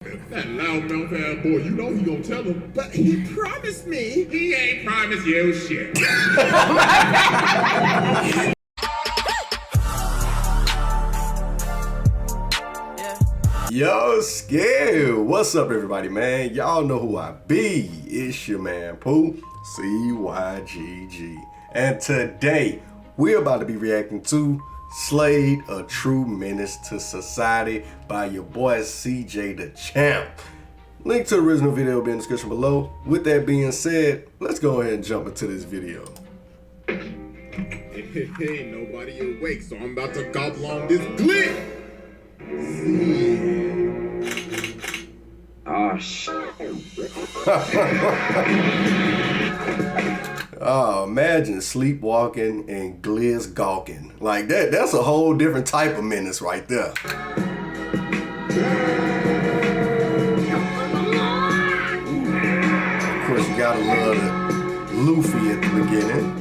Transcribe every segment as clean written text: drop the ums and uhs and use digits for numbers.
That loudmouth ass boy, you know he gonna tell him. But he promised me. He ain't promised you shit. Yo, scared. What's up, everybody, man? Y'all know who I be. It's your man, Pooh, CYGG. And today, we're about to be reacting to Slade, A True Menace to Society by your boy CJ Dachamp. Link to the original video will be in the description below. With that being said, let's go ahead and jump into this video. Hey, nobody awake, so I'm about to gobble on this glitch. Oh shit. Oh, imagine sleepwalking and glizz gawking. Like that's a whole different type of menace right there. Of course, you gotta love the Luffy at the beginning.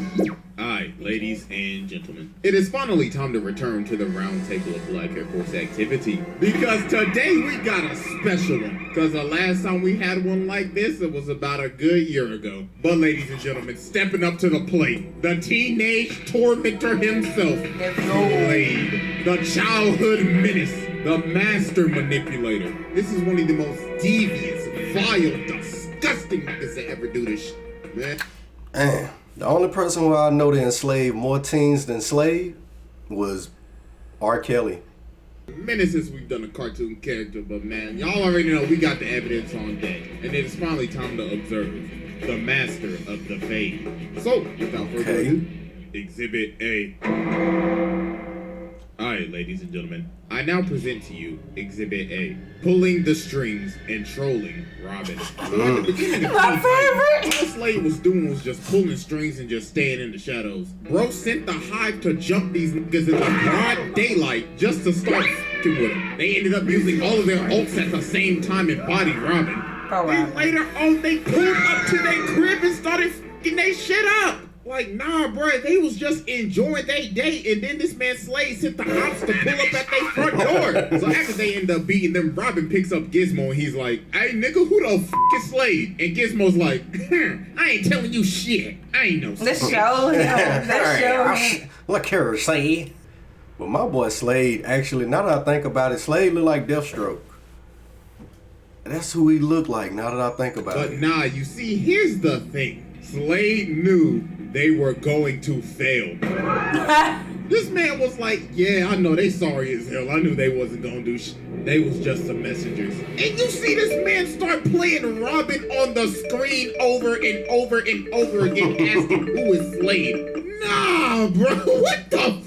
Alright, ladies and gentlemen, it is finally time to return to the round table of Black Air Force activity. Because today we got a special one. Because the last time we had one like this, it was about a good year ago. But ladies and gentlemen, stepping up to the plate, the teenage tormentor himself, Slade, the childhood menace, the master manipulator. This is one of the most devious, vile, disgusting niggas to ever do this shit, man. Man. The only person who I know that enslaved more teens than Slade was R. Kelly. Many since we've done a cartoon character, but man, y'all already know we got the evidence on deck. And it is finally time to observe the master of the fade. So, without further ado, Exhibit A. Alright, ladies and gentlemen, I now present to you Exhibit A. Pulling the strings and trolling Robin. At the beginning of My favorite! all Slade was doing was just pulling strings and just staying in the shadows. Bro sent the hive to jump these niggas in the broad daylight just to start f***ing with them. They ended up using all of their ults at the same time and body Robin. Then later on, they pulled up to their crib and started f***ing their shit up. Like, nah, bro, they was just enjoying their day, and then this man Slade sent the hops to pull up at their front door. So after they end up beating them, Robin picks up Gizmo, and he's like, hey, nigga, who the f*** is Slade? And Gizmo's like, I ain't telling you shit. I ain't no Let's show him. Let's show him. Look here, Slade. But my boy Slade, actually, now that I think about it, Slade look like Deathstroke. That's who he looked like, now that I think about it. But nah, you see, here's the thing. Slade knew they were going to fail. This man was like, yeah, I know they sorry as hell. I knew they wasn't gonna do shit. They was just some messengers. And you see this man start playing Robin on the screen over and over and over again, asking who is Slade. Nah, bro, what the f***?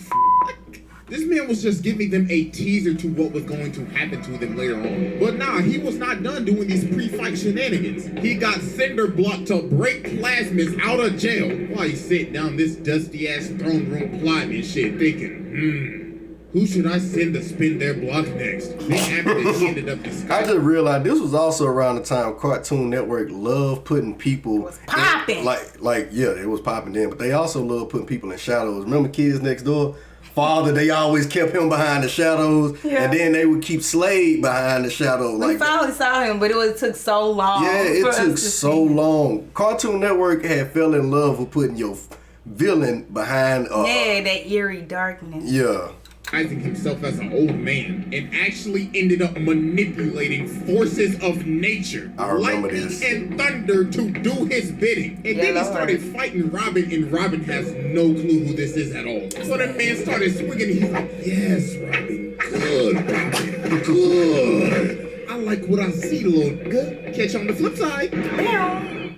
This man was just giving them a teaser to what was going to happen to them later on. But nah, he was not done doing these pre-fight shenanigans. He got Cinder Block to break plasmids out of jail while he sat down this dusty-ass throne room plotting and shit, thinking, who should I send to spin their block next? Then after this, he ended up I just realized this was also around the time Cartoon Network loved putting people was popping. Yeah, it was popping then, but they also loved putting people in shadows. Remember Kids Next Door? Father, they always kept him behind the shadows, and then they would keep Slade behind the shadows. We finally saw him, but it took so long. Yeah, it took so long. Cartoon Network had fell in love with putting your villain behind. That eerie darkness. Yeah. Disguising himself as an old man and actually ended up manipulating forces of nature, lightning and thunder to do his bidding. And then he started fighting Robin, and Robin has no clue who this is at all. So the man started swinging, and he's like, yes, Robin, good, Robin, good. I like what I see, little good. Catch on the flip side.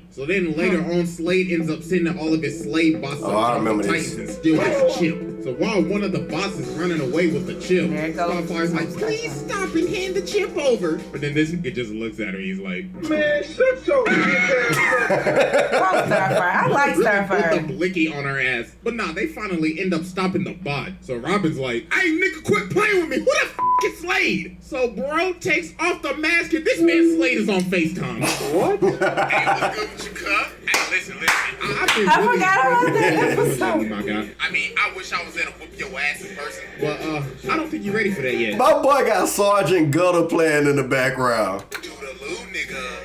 So then later on, Slade ends up sending all of his slave bosses on the Titans and steal his chip. So while one of the bosses running away with the chip, Starfire's like, please stop and hand the chip over. But then this nigga just looks at her and he's like, man, shut your Starfire. I like Starfire. Put the blicky on her ass. But nah, they finally end up stopping the bot. So Robin's like, hey nigga, quit playing with me. Who the f is Slade? So bro takes off the mask and this man Slade is on FaceTime. What? Hey, what's good with your cup? Hey, listen. I forgot about that episode. My God. I mean, I wish I was there to whoop your ass in person. Well, I don't think you're ready for that yet. My boy got Sergeant Gutter playing in the background. Toodaloo, nigga.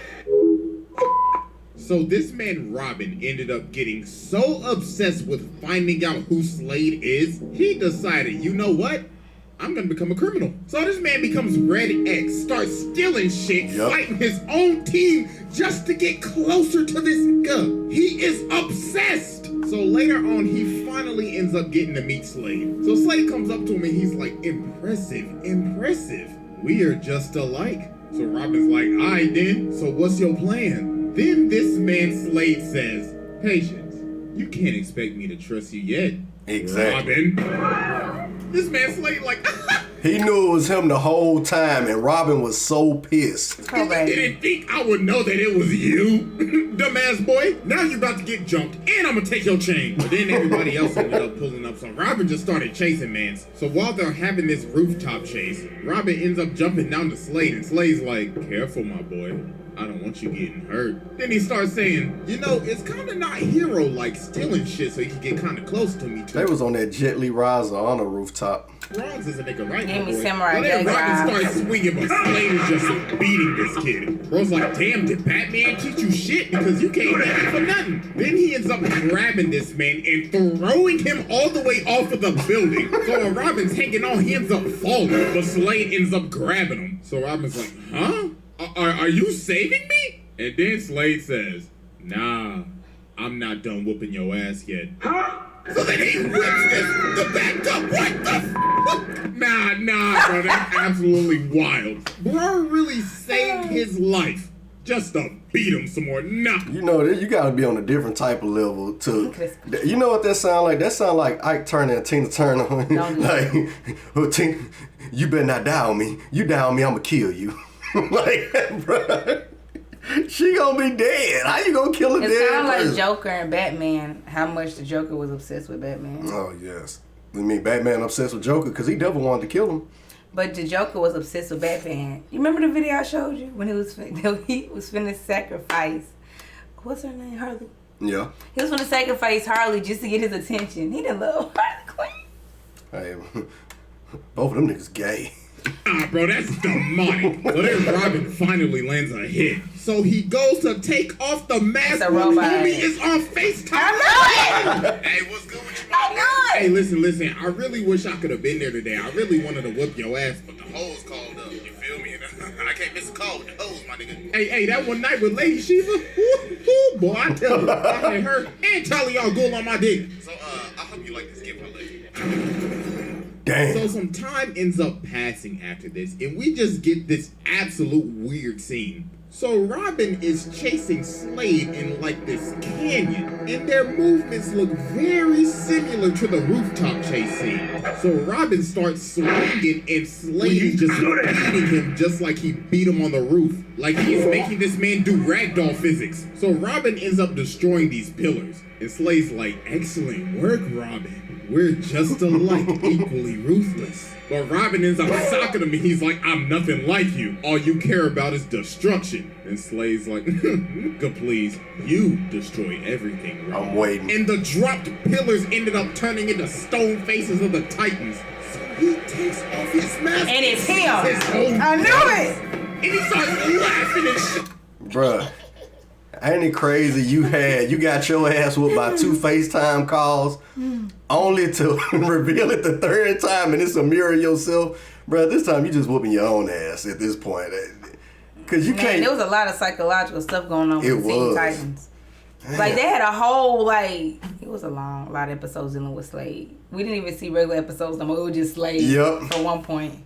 So this man Robin ended up getting so obsessed with finding out who Slade is, he decided, you know what? I'm gonna become a criminal. So this man becomes Red X, starts stealing shit, fighting his own team just to get closer to this guy. He is obsessed. So later on, he finally ends up getting to meet Slade. So Slade comes up to him and he's like, impressive. We are just alike. So Robin's like, all right then, so what's your plan? Then this man Slade says, Patience, you can't expect me to trust you yet. Exactly. Robin. This man Slade like, he knew it was him the whole time, and Robin was so pissed. You didn't think I would know that it was you, dumbass boy. Now you about to get jumped, and I'm gonna take your chain. But then everybody else ended up pulling up, so Robin just started chasing Mans. So while they're having this rooftop chase, Robin ends up jumping down to Slade, and Slade's like, careful, my boy. I don't want you getting hurt. Then he starts saying, you know, it's kind of not hero-like stealing shit so he can get kind of close to me, too. They was on that gently riser on a rooftop. Bronze is a nigga, right? Give me boy? samurai Well, then jack Robin starts swinging, but Slade is just beating this kid. Bro's like, damn, did Batman teach you shit? Because you can't hit him for nothing. Then he ends up grabbing this man and throwing him all the way off of the building. So when Robin's hanging on, he ends up falling, but Slade ends up grabbing him. So Robin's like, huh? Are you saving me? And then Slade says, nah, I'm not done whooping your ass yet. Huh? So then he whips the back up. What the fuck? Nah, bro, that's absolutely wild. Bro really saved his life just to beat him some more. Nah. You know, you gotta be on a different type of level to. You know what that sound like? That sound like Ike Turner and Tina Turner. Like, oh, Tina, you better not die on me. You die on me, I'ma kill you. Like, bro, she gonna be dead. How you gonna kill a dead person? It sounds like Joker and Batman. How much the Joker was obsessed with Batman. Oh yes, you mean Batman obsessed with Joker because he definitely wanted to kill him. But the Joker was obsessed with Batman. You remember the video I showed you when he was finna sacrifice? What's her name? Harley. Yeah. He was finna sacrifice Harley just to get his attention. He didn't love Harley Quinn. Hey, both of them niggas gay. Bro, that's demonic. So then Robin finally lands a hit. So he goes to take off the mask when homie is on FaceTime. I know it! Hey, what's good with you? I know it! Hey, listen. I really wish I could have been there today. I really wanted to whip your ass, but the hoes called up. You feel me? I can't miss a call with the hoes, my nigga. Hey, that one night with Lady Shiva, boy, I tell you, I had her and Charlie all Ghul on my dick. So, I hope you like this gift I left you. Damn. So some time ends up passing after this, and we just get this absolute weird scene. So Robin is chasing Slade in like this canyon, and their movements look very similar to the rooftop chase scene. So Robin starts swinging, and Slade is just beating him just like he beat him on the roof. Like he's making this man do ragdoll physics. So Robin ends up destroying these pillars, and Slade's like, excellent work, Robin. We're just alike, equally ruthless. But Robin ends up socking him and he's like, I'm nothing like you. All you care about is destruction. And Slade's like, good please, you destroy everything, Robin. I'm waiting. And the dropped pillars ended up turning into stone faces of the Titans. So he takes off his mask. And it's him. I knew it. And he starts laughing and shit. Bruh. Ain't it crazy you got your ass whooped by 2 FaceTime calls only to reveal it the 3rd time and it's a mirror of yourself? Bruh, this time you just whooping your own ass at this point. Cause you can't. There was a lot of psychological stuff going on with the Teen Titans. Like they had a whole it was a lot of episodes dealing with Slade. We didn't even see regular episodes no more. It was just Slade at one point.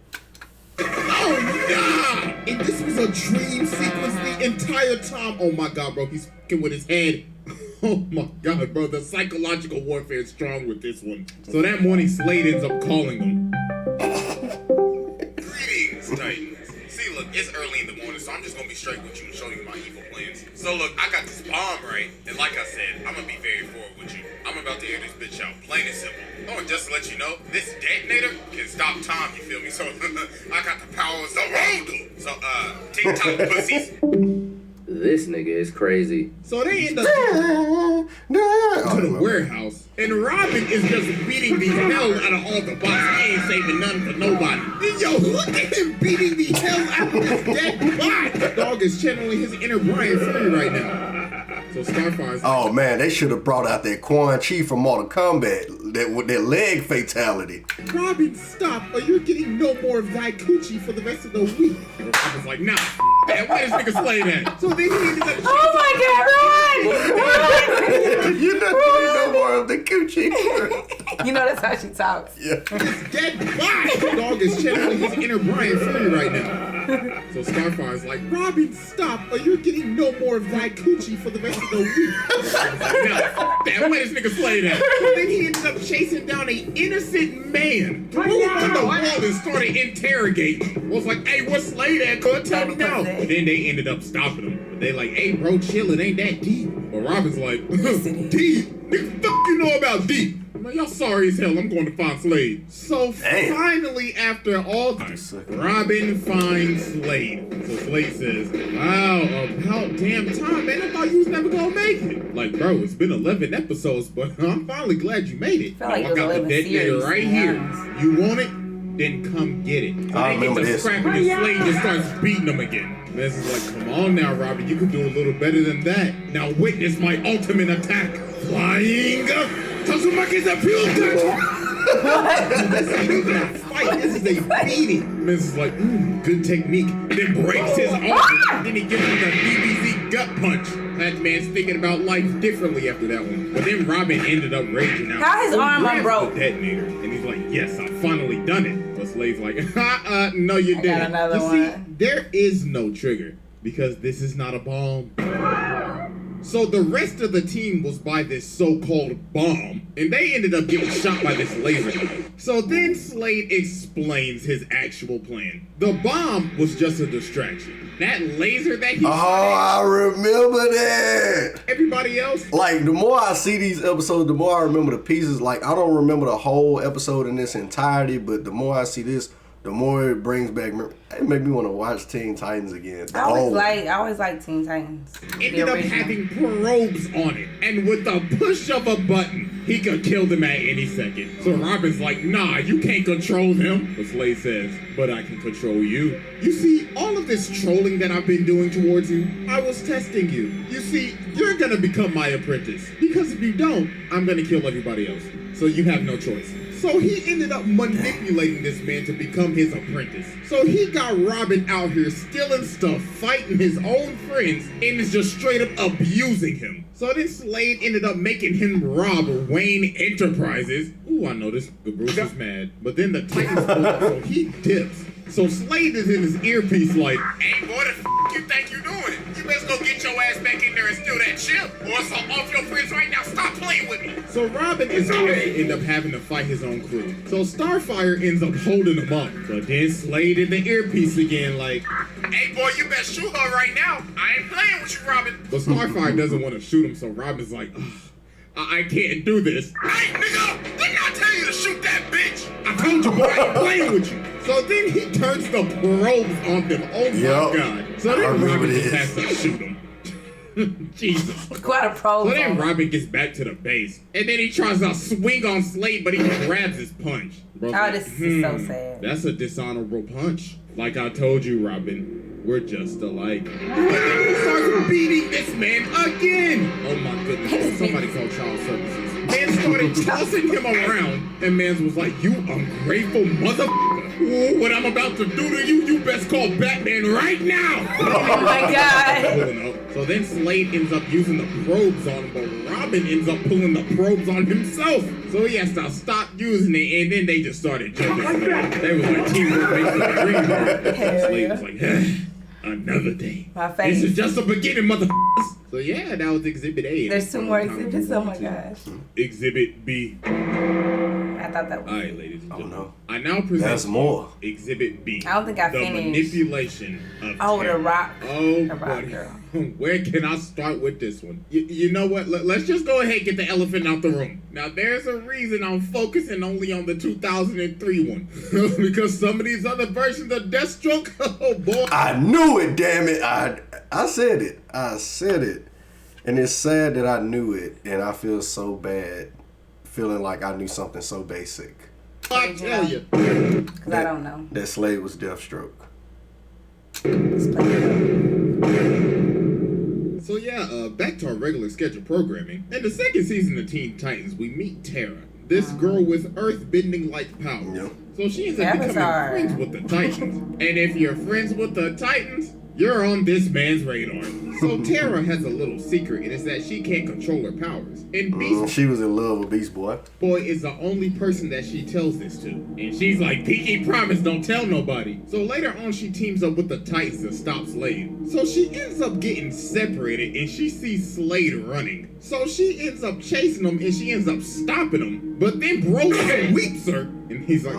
Oh, nah! And this was a dream sequence the entire time. Oh my God, bro, he's fucking with his head. Oh my God, bro, the psychological warfare is strong with this one. So that morning, Slade ends up calling him. Greetings, Titans. See, look, it's early in the morning, so I'm just gonna be straight with you and show you my evil plans. So look, I got this bomb, right? And like I said, I'm gonna be very forward with you. I'm about to air this bitch out, plain and simple. Oh, and just to let you know, this detonator can stop time, you feel me? So, I got the power of the world. So, TikTok pussies. This nigga is crazy. So they end up to the warehouse, and Robin is just beating the hell out of all the bots. He ain't saving none for nobody. And yo, look at him beating the hell out of this dead bot. The dog is channeling his inner Brian Fury right now. So Starfire's oh man, they should have brought out that Quan Chi from Mortal Kombat, with that leg fatality. Robin, stop, or you're getting no more of thy coochie for the rest of the week. And Robin's like, nah, man, where this nigga Slade at? So then he ended up. Oh my God, run! You're not getting no more of the coochie. You know that's how she talks. Yeah. This dead bot. The dog is channeling his inner Brian Fury right now. So Starfire's like, Robin, stop, or you're getting no more of thy coochie for the rest of the week. Nah, damn, where this nigga Slade at? So then he ended up chasing down an innocent man, threw him on the wall and started interrogating. Was like, hey, what's Slade at? Cuz tell me now. But then they ended up stopping him. But they like, hey, bro, chill, it ain't that deep. But Robin's like, deep? Nigga, fuck you know about deep? I'm like, y'all sorry as hell, I'm going to find Slade. So finally, after all this, Robin finds Slade. So Slade says, wow, about damn time, man. I thought you was never going to make it. Like, bro, it's been 11 episodes, but I'm finally glad you made it. Like I got the detonator right here. You want it? Then come get it. So I remember this. Scrapping and Slade just starts beating him again. This is like, come on now, Robin, you can do a little better than that. Now witness my ultimate attack. Flying Tatsumaki's appeal gun. This ain't even a fight, this is a beating. This is like, good technique. Then breaks his arm. Then he gives him the DBZ gut punch. That man's thinking about life differently after that one. But then Robin ended up raging out. How his arm unbroke? The detonator. And he's like, yes, I finally done it. But Slade's like, no, you didn't. Got another See, there is no trigger because this is not a bomb. So the rest of the team was by this so-called bomb, and they ended up getting shot by this laser. So then Slade explains his actual plan. The bomb was just a distraction. That laser that he I remember that. Everybody else? Like, the more I see these episodes, the more I remember the pieces. Like, I don't remember the whole episode in its entirety, but the more I see this, the more it brings back. It made me want to watch Teen Titans again. I always like Teen Titans. Ended up having probes on it, and with the push of a button, he could kill them at any second. So Robin's like, nah, you can't control them. But Slade says, but I can control you. You see, all of this trolling that I've been doing towards you, I was testing you. You see, you're gonna become my apprentice. Because if you don't, I'm gonna kill everybody else. So you have no choice. So he ended up manipulating this man to become his apprentice. So he got Robin out here stealing stuff, fighting his own friends, and is just straight up abusing him. So then Slade ended up making him rob Wayne Enterprises. Ooh, I know this. The Bruce is mad. But then the Titans pull up, so he dips. So Slade is in his earpiece like, hey boy, the f*** you think you doing? You best go get your ass back in there and steal that chip, or else I'm off your friends right now. Stop playing with me. So Robin is going to end up having to fight his own crew. So Starfire ends up holding him up. But then Slade in the earpiece again like, hey boy, you best shoot her right now. I ain't playing with you, Robin. But Starfire doesn't want to shoot him, so Robin's like, I can't do this. Hey, nigga, didn't I tell you to shoot that bitch? I told you, boy, I ain't playing with you. So then he turns the probes on them. Oh my God. So then Robin just has to shoot him. Jesus. Quite a probe. So then Robin gets back to the base. And then he tries to swing on Slade, but he grabs his punch. Bro's like, this is so sad. That's a dishonorable punch. Like I told you, Robin, we're just alike. But then he starts beating this man again. Oh my goodness. Somebody call child services. Man started tossing him around, and Mans was like, you ungrateful motherfucker. Ooh, what I'm about to do to you, you best call Batman right now. Oh my God. So then Slade ends up using the probes on him, but Robin ends up pulling the probes on himself. So he has to stop using it, and then they just started joking. They was like, teamwork makes the dream work. Slade was like, another day. My face. This is just the beginning, motherfuckers. So yeah, that was Exhibit A. There's two more exhibits. Oh my gosh. Exhibit B. I thought that was. All right, ladies and gentlemen. no. I now present That's more. Exhibit B. I don't think I the finished. manipulation of Oh, terror. the rock. Oh, The rock buddy. girl. Where can I start with this one? You know what? Let's just go ahead and get the elephant out the room. Now, there's a reason I'm focusing only on the 2003 one. Because some of these other versions of Deathstroke, oh boy. I knew it, damn it. I said it. I said it. And it's sad that I knew it, and I feel so bad feeling like I knew something so basic. I tell you. Because I don't know. That Slade was Deathstroke. So yeah, back to our regular scheduled programming. In the second season of Teen Titans, we meet Tara, this girl with earth-bending-like powers. Yep. So she ends up becoming friends with the Titans. And if you're friends with the Titans, you're on this man's radar. So Tara has a little secret, and it's that she can't control her powers. And Beast She was in love with Beast Boy. Boy is the only person that she tells this to. And she's like, Pinky promise, don't tell nobody. So later on, she teams up with the Titans to stop Slade. So she ends up getting separated, and she sees Slade running. So she ends up chasing him, and she ends up stopping him. But then Bro sweeps her, and he's like,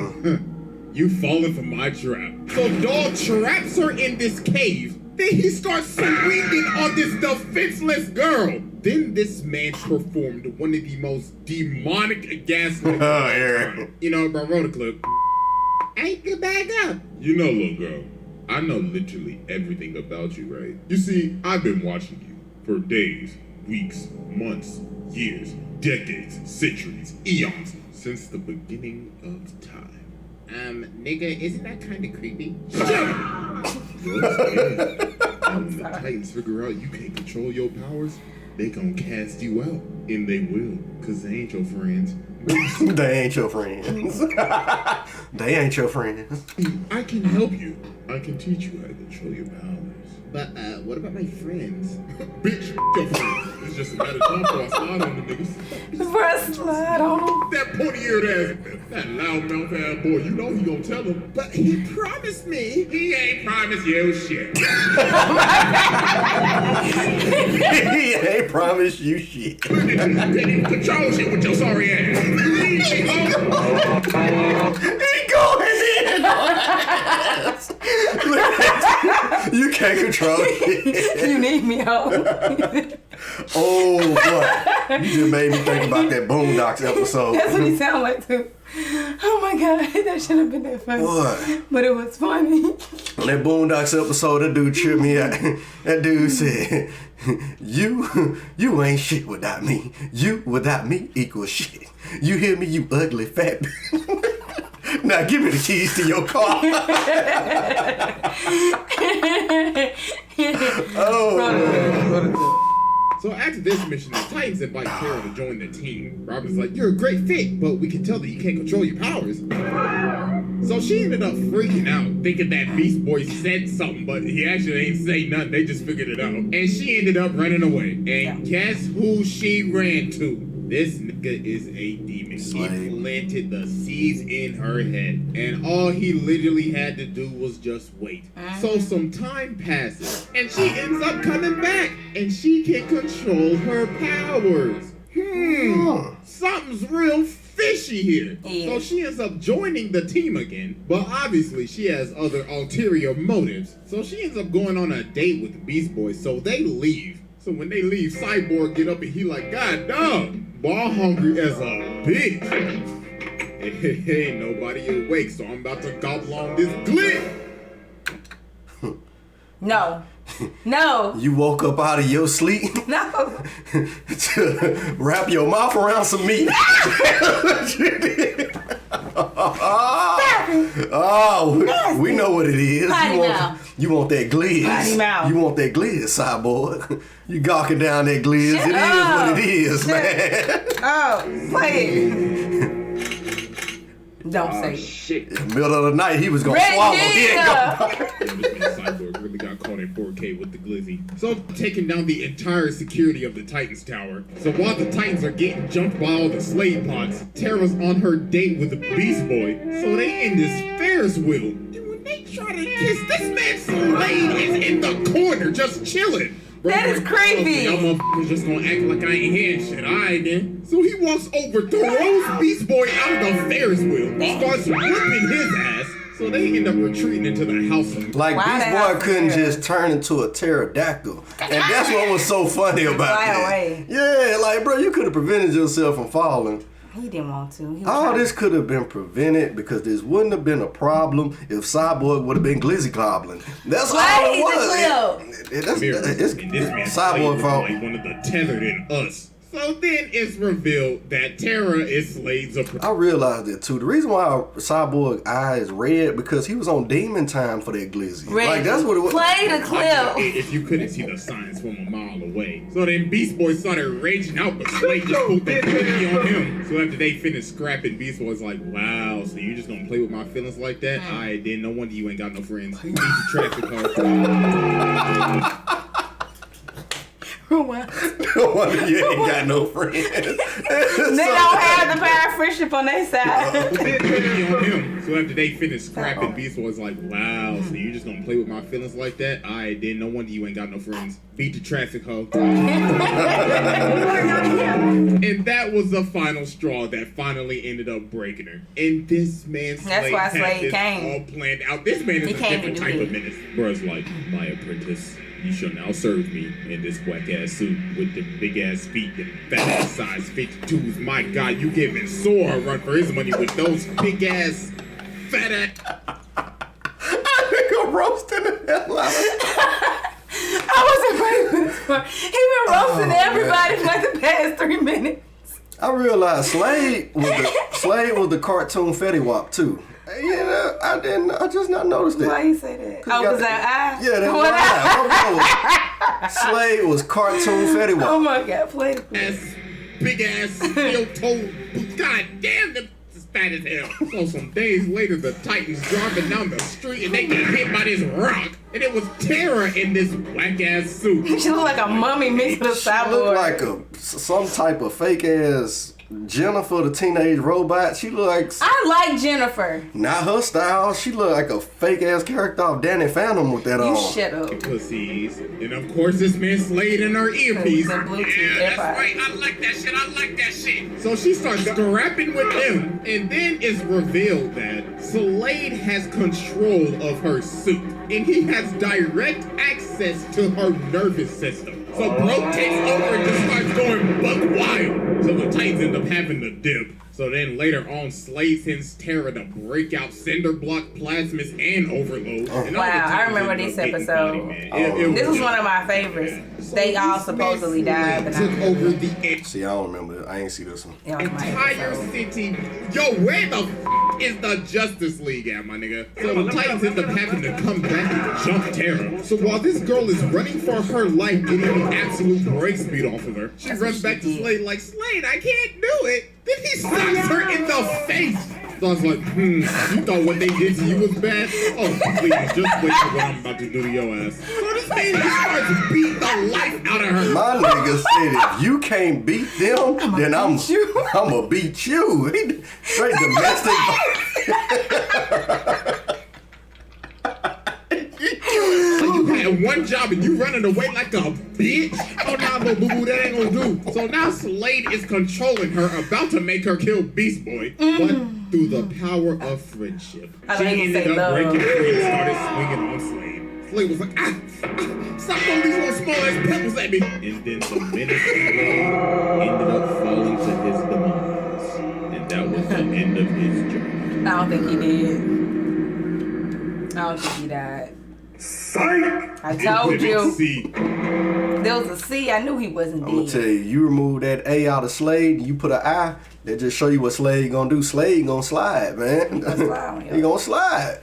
you fallen for my trap. So Dog traps her in this cave. Then he starts swinging on this defenseless girl. Then this man performed one of the most demonic gaslighting. Aaron. You know, bro, roll the clip. Hey, get back up. You know, little girl, I know literally everything about you, right? You see, I've been watching you for days, weeks, months, years, decades, centuries, eons, since the beginning of time. Nigga, isn't that kind of creepy? Shut up! When the Titans figure out you can't control your powers, they gon' cast you out. And they will, cause they ain't your friends. They ain't your friends. They ain't your friends. I can help you. I can teach you how to control your powers. But, what about my friends? Bitch, your friends. It's just a matter of time before I slide on the niggas. Before I slide on him. That pointy-eared ass, that loud-mouth ass boy, you know he gonna tell him. But he promised me. He ain't promised you shit. He ain't promised you shit. Can't even control shit with your sorry ass. He going in on us. You can't control it. You need me home. Oh, boy. You just made me think about that Boondocks episode. That's what he sound like too. Oh my God, that should have been that funny. What? But it was funny. On that Boondocks episode, that dude tripped me out. That dude said, you ain't shit without me. You without me equals shit. You hear me, you ugly fat bitch? Now give me the keys to your car. Oh. So after this mission, the Titans invite Tara to join the team. Robin's like, you're a great fit, but we can tell that you can't control your powers. So she ended up freaking out, thinking that Beast Boy said something, but he actually ain't say nothing. They just figured it out. And she ended up running away. And guess who she ran to? This nigga is a demon. Slade. He planted the seeds in her head. And all he literally had to do was just wait. So some time passes. And she ends up coming back. And she can control her powers. Something's real fishy here. So she ends up joining the team again. But obviously she has other ulterior motives. So she ends up going on a date with the Beast Boy. So they leave. So when they leave, Cyborg get up and he like, God dog, boy, I'm hungry as a bitch. Ain't nobody awake, so I'm about to gobble on this glizzy. No. No. You woke up out of your sleep No. to wrap your mouth around some meat. Oh, we know what it is. You want that glizz. You want that glizz, Cyborg. You gawking down that glizz. It is what it is, man. Oh, play it. Don't say shit. In the middle of the night, he was going to swallow. Cyborg really got caught in 4K with the glizzy. So taking down the entire security of the Titans tower. So while the Titans are getting jumped by all the Slade pods, Tara's on her date with the Beast Boy. So they in this Ferris wheel. And when they try to kiss, this man Slade is in the corner just chilling. That is creepy. Y'all motherfuckers just gonna act like I ain't hearing shit. Alright then. So he walks over, throws Beast Boy out of the Ferris wheel, starts whipping his ass. So they end up retreating into the house. Like Beast Boy couldn't just turn into a pterodactyl, and that's what was so funny about it. Yeah, like bro, you could have prevented yourself from falling. He didn't want to. All this could have been prevented because this wouldn't have been a problem if Cyborg would have been glizzy gobbling. That's all it was. It's Cyborg fault. Like one of the tethered in us. So then it's revealed that Tara is Slade's apprentice. I realized that too. The reason why Cyborg's eye is red because he was on demon time for that glizzy. Like that's what it was. Play the clip. If you couldn't see the signs from a mile away. So then Beast Boy started raging out, but Slade just pulled the glizzy on him. So after they finished scrapping, Beast Boy's like, wow, so you just gonna play with my feelings like that? Alright, then no wonder you ain't got no friends. He's a traffic car. No wonder you ain't got no friends. They don't have the power of friendship on their side. So after they finished scrapping, Beast was like, wow, so you just gonna play with my feelings like that? Alright, then no wonder you ain't got no friends. Beat the traffic hoe. And that was the final straw that finally ended up breaking her. And this man Slade That's why Slade came. All planned out. This man is a different type of menace. Bruh's like, my apprentice. You shall now serve me in this whack-ass suit with the big-ass feet and fat-ass size 52s. My God, you giving Sora a run for his money with those big-ass, fat-ass... I think I'm roasting the hell out of I wasn't ready for this part. He been roasting everybody for like the past 3 minutes. I realized Slade was the cartoon Fetty Wap too. You know, I just not noticed it. Why you say that? Oh, was that eye? Yeah, that was eye. Slade was cartoon Fetty Wap. Oh my God, play the big ass, steel-toed, god damn, them is fat as hell. So some days later, the Titans driving down the street and they get hit by this rock. And it was Tara in this whack ass suit. She looked like a mummy mixed with a cyborg. She looked like some type of fake ass Jennifer the Teenage Robot. She look like... I like Jennifer. Not her style. She look like a fake ass character off Danny Phantom with that on. You shut up. Pussies. And of course this man Slade in her earpiece. Yeah, that's right. I like that shit. So she starts scrapping with him. And then it's revealed that Slade has control of her suit. And he has direct access to her nervous system. So bro takes over and just starts going buck wild. So the Titans end up having to dip. So then later on, Slade sends Tara to break out cinder block plasmas and overload. And wow, I remember this episode. This was one of my favorites. So they all supposedly died. But took over the edge. See, I don't remember it. I ain't see this one. Entire city. Yo, where the is the Justice League at, my nigga? So the Titans end up having to come back and jump Tara. So while this girl is running for her life, getting the absolute break speed off of her, she runs back to Slade like, Slade, I can't do it. Then he slaps her in the face. So I was like, you thought what they did to you was bad? Oh, please, just wait for what I'm about to do to your ass. So this man just starts beating the life out of her. My nigga said, if you can't beat them, then I'm gonna beat you. Straight domestic. So you had one job and you running away like a bitch? Oh, nah, no, boo-boo, that ain't gonna do. So now Slade is controlling her, about to make her kill Beast Boy, but through the power of friendship. She ended up breaking free and started swinging on Slade. Slade was like, stop throwing these little small-ass pebbles at me. And then the Menace ended up falling to his demise. And that was the end of his journey. I don't think he did. I don't think he died. Psych! I told you. There was a C. I knew he wasn't dead. I'm gonna tell you, you remove that A out of Slade, you put an I, that just show you what Slade gonna do. Slade gonna slide, man. He gonna slide.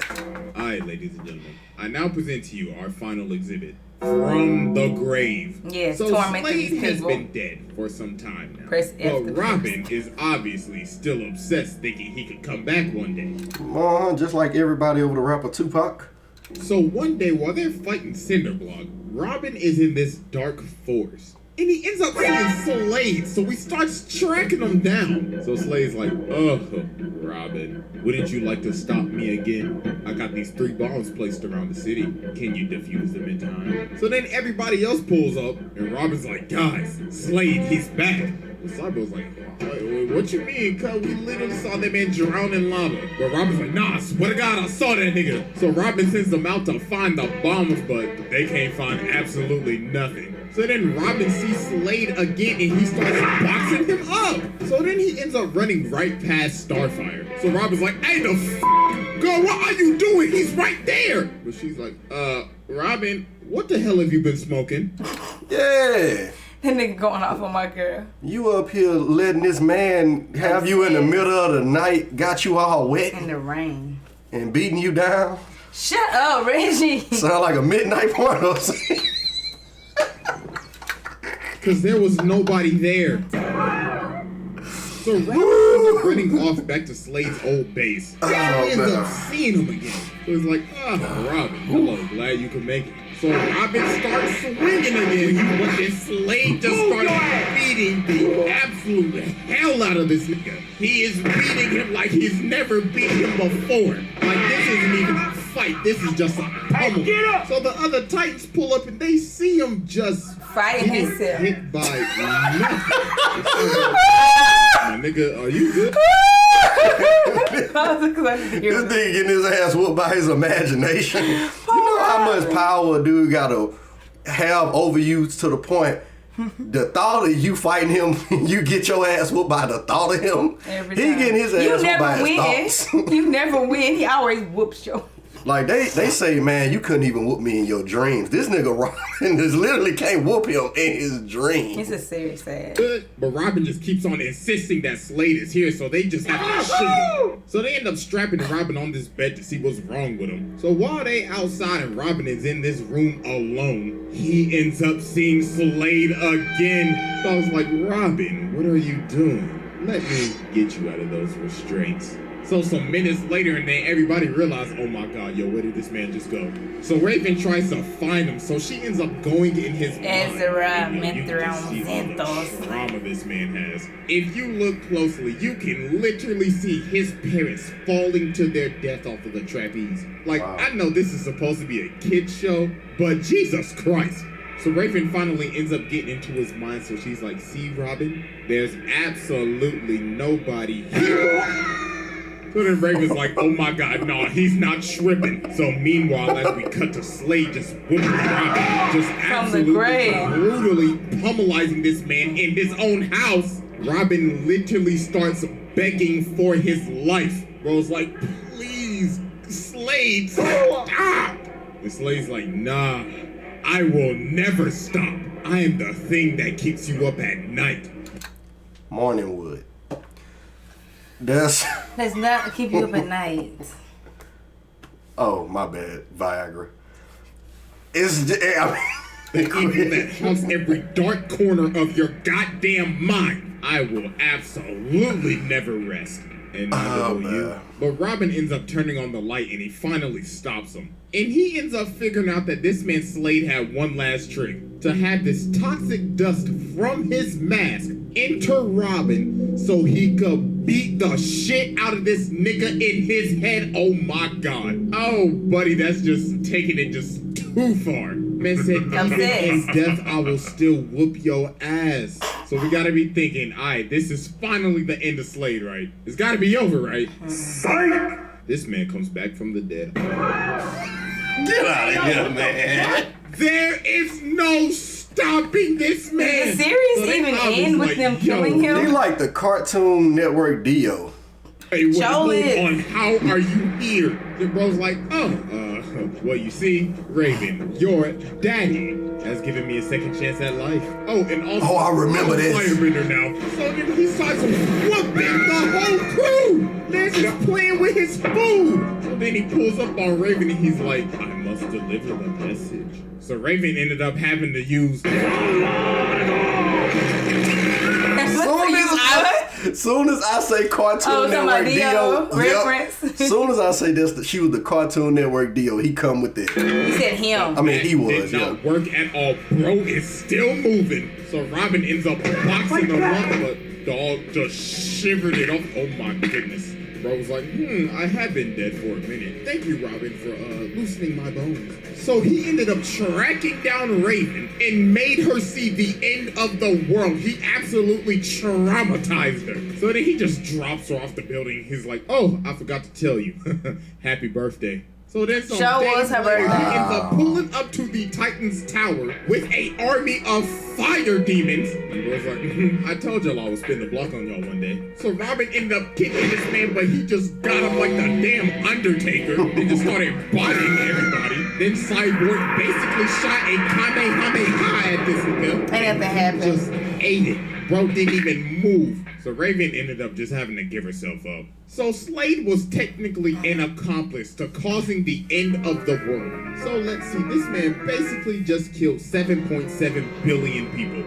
Alright, ladies and gentlemen, I now present to you our final exhibit. From the grave. Yes, so Slade has been dead for some time now. But Robin is obviously still obsessed, thinking he could come back one day. Just like everybody over the rapper Tupac. So one day while they're fighting Cinderblock, Robin is in this dark forest. and he ends up seeing Slade, so he starts tracking him down. So Slade's like, Robin, wouldn't you like to stop me again? I got these 3 bombs placed around the city. Can you defuse them in time? So then everybody else pulls up, and Robin's like, guys, Slade, he's back. And Cyborg's like, what you mean, cuz? We literally saw that man drown in lava. But Robin's like, nah, I swear to God, I saw that nigga. So Robin sends them out to find the bombs, but they can't find absolutely nothing. So then Robin sees Slade again and he starts boxing him up. So then he ends up running right past Starfire. So Robin's like, hey, the girl, what are you doing? He's right there. But she's like, Robin, what the hell have you been smoking? Yeah. That nigga going off on my girl. You up here letting this man have you in the middle of the night, got you all wet. In the rain. And beating you down. Shut up, Reggie. Sound like a midnight porno scene. Because there was nobody there. So Robin ends up running off back to Slade's old base. He ends up seeing him again. So he's like, Robin, hello, glad you could make it. So Robin starts swinging again, but then Slade just starts beating the absolute hell out of this nigga. He is beating him like he's never beat him before. Like, this isn't even a fight. This is just a pummel. So the other Titans pull up and they see him just fighting himself. Hit by nothing. My nigga, are you good? This nigga getting his ass whooped by his imagination. You know how much power a dude gotta have over you to the point the thought of you fighting him, you get your ass whooped by the thought of him. He getting his ass whooped by his thoughts. You never win. He always whoops you. Like they say, man, you couldn't even whoop me in your dreams. This nigga Robin just literally can't whoop him in his dreams. It's a serious ass. But Robin just keeps on insisting that Slade is here, so they just have to shoot him. So they end up strapping Robin on this bed to see what's wrong with him. So while they outside and Robin is in this room alone, he ends up seeing Slade again. So I was like, Robin, what are you doing? Let me get you out of those restraints. So some minutes later, and then everybody realized, oh my God, yo, where did this man just go? So Raven tries to find him, so she ends up going in his mind. You can see all the trauma this man has. If you look closely, you can literally see his parents falling to their death off of the trapeze. Like, wow. I know this is supposed to be a kid's show, but Jesus Christ. So Raven finally ends up getting into his mind, so she's like, see, Robin, there's absolutely nobody here. So then Raven's like, oh my God, no, he's not tripping. So meanwhile, as we cut to Slade just whooping Robin, just absolutely brutally pummelizing this man in his own house, Robin literally starts begging for his life. Bro's like, please, Slade, stop. And Slade's like, nah, I will never stop. I am the thing that keeps you up at night. Morning wood. Does not keep you up at night. Oh, my bad. Viagra. The evil that haunts every dark corner of your goddamn mind. I will absolutely never rest. And neither will you. But Robin ends up turning on the light and he finally stops him. And he ends up figuring out that this man Slade had one last trick. To have this toxic dust from his mask enter Robin so he could beat the shit out of this nigga in his head. Oh my God. Oh, buddy, that's just taking it just too far. Man said, even in death, I will still whoop your ass. So we gotta be thinking, alright, this is finally the end of Slade, right? It's gotta be over, right? Psych! This man comes back from the dead. Get out of here, man. There is no stopping this man. Did the series even end with them killing him? He like the Cartoon Network Dio. Hey, what's going on? How are you here? The bro's like, well, you see, Raven, your daddy has given me a second chance at life. Oh, and also, I remember this. Firebender now. So then he starts whooping the whole crew. Man's just playing with his food. So then he pulls up on Raven and he's like, I must deliver the message. So Raven ended up Soon as I say Cartoon Network Dio reference. Soon as I say this, she was the Cartoon Network Dio. He come with it. You said him. I mean, he was. Did not work at all. Bro is still moving. So Robin ends up boxing the rock, but dog just shivered it off. Oh my goodness. Bro was like, I have been dead for a minute. Thank you, Robin, for loosening my bones. So he ended up tracking down Raven and made her see the end of the world. He absolutely traumatized her. So then he just drops her off the building. He's like, oh, I forgot to tell you. Happy birthday. So then some days later, he ends up pulling up to the Titan's tower with an army of fire demons. He was like, I told y'all I would spin the block on y'all one day. So Robin ended up kicking this man, but he just got him like the damn Undertaker. Then just started bodying everybody. Then Cyborg basically shot a Kamehameha at this nigga. Ain't nothing happened. Just ate it. Bro didn't even move. So Raven ended up just having to give herself up. So Slade was technically an accomplice to causing the end of the world. So let's see, this man basically just killed 7.7 billion people.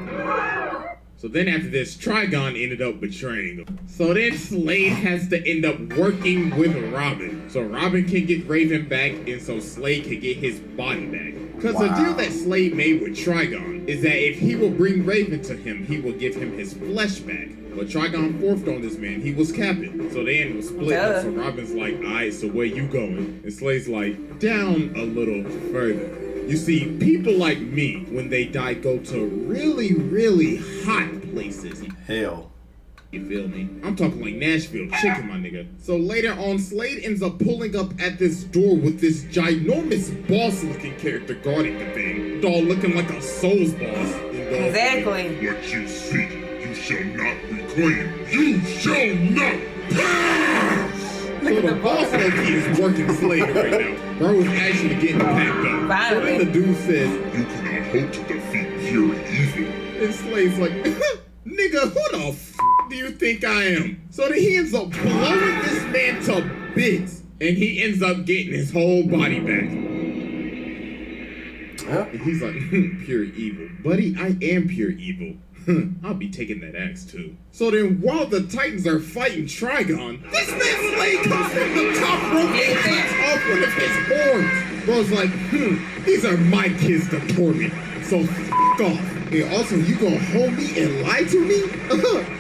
So then after this, Trigon ended up betraying him. So then Slade has to end up working with Robin. So Robin can get Raven back, and so Slade can get his body back. Because the deal that Slade made with Trigon is that if he will bring Raven to him, he will give him his flesh back. But Trigon forced on this man. He was capping. So they ended up splitting up. So Robin's like, alright, so where you going? And Slade's like, down a little further. You see, people like me, when they die, go to really, really hot places. Hell. You feel me? I'm talking like Nashville chicken, my nigga. So later on, Slade ends up pulling up at this door with this ginormous boss-looking character guarding the thing. Dog looking like a Souls boss. Exactly. What you seek, you shall not reclaim. You shall not pass! So the boss low-key is working Slade right now. Bro is actually getting packed up. Finally. So then the dude says, You cannot hope to defeat pure evil. and Slade's like, nigga, who the f*** do you think I am? So then he ends up blowing this man to bits, and he ends up getting his whole body back. And he's like, pure evil. Buddy, I am pure evil. I'll be taking that axe too. So then while the Titans are fighting Trigon, this man Slade comes from the top rope and cuts off one of his horns. Bro's like, these are my kids to torment, so f*** off. And also, you gonna hold me and lie to me?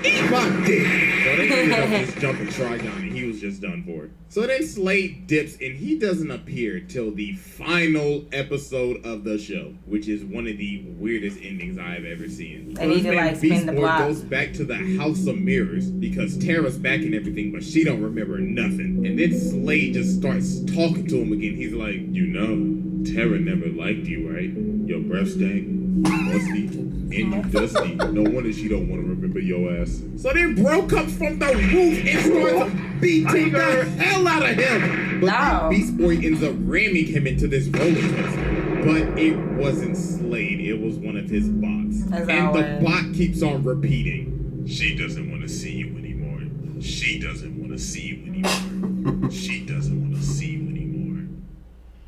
Eat my dick. So they ended up just jumping Trigon, and he was just done for. So then Slade dips, and he doesn't appear till the final episode of the show, which is one of the weirdest endings I've ever seen. They need to like spin the block. Goes back to the House of Mirrors because Tara's back and everything, but she don't remember nothing. And then Slade just starts talking to him again. He's like, you know, Tara never liked you, right? Your breath stank, musty, and you dusty. No wonder she don't want to remember your ass. So then bro comes from the roof and starts beating the hell out of him. But then Beast Boy ends up ramming him into this roller coaster. But it wasn't Slade, it was one of his bots. The bot keeps on repeating, she doesn't want to see you anymore. She doesn't want to see you anymore. She doesn't want to see you anymore.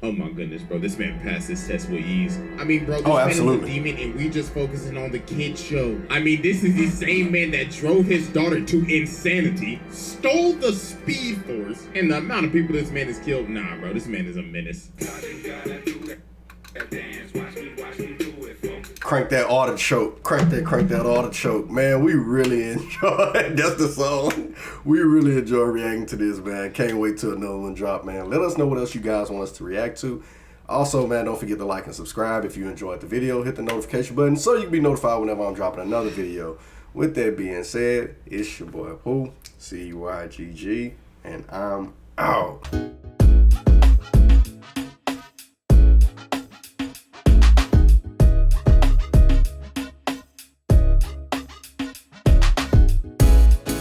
Oh my goodness, bro, this man passed his test with ease. I mean, bro, this man is a demon and we just focusing on the kid show. I mean, this is the same man that drove his daughter to insanity, stole the speed force, and the amount of people this man has killed. Nah, bro, this man is a menace. Crank that artichoke. Crank that artichoke. Man, we really enjoy that's the song. We really enjoy reacting to this, man. Can't wait till another one drop, man. Let us know what else you guys want us to react to. Also, man, don't forget to like and subscribe if you enjoyed the video. Hit the notification button so you can be notified whenever I'm dropping another video. With that being said, it's your boy Pooh, CYGG, and I'm out.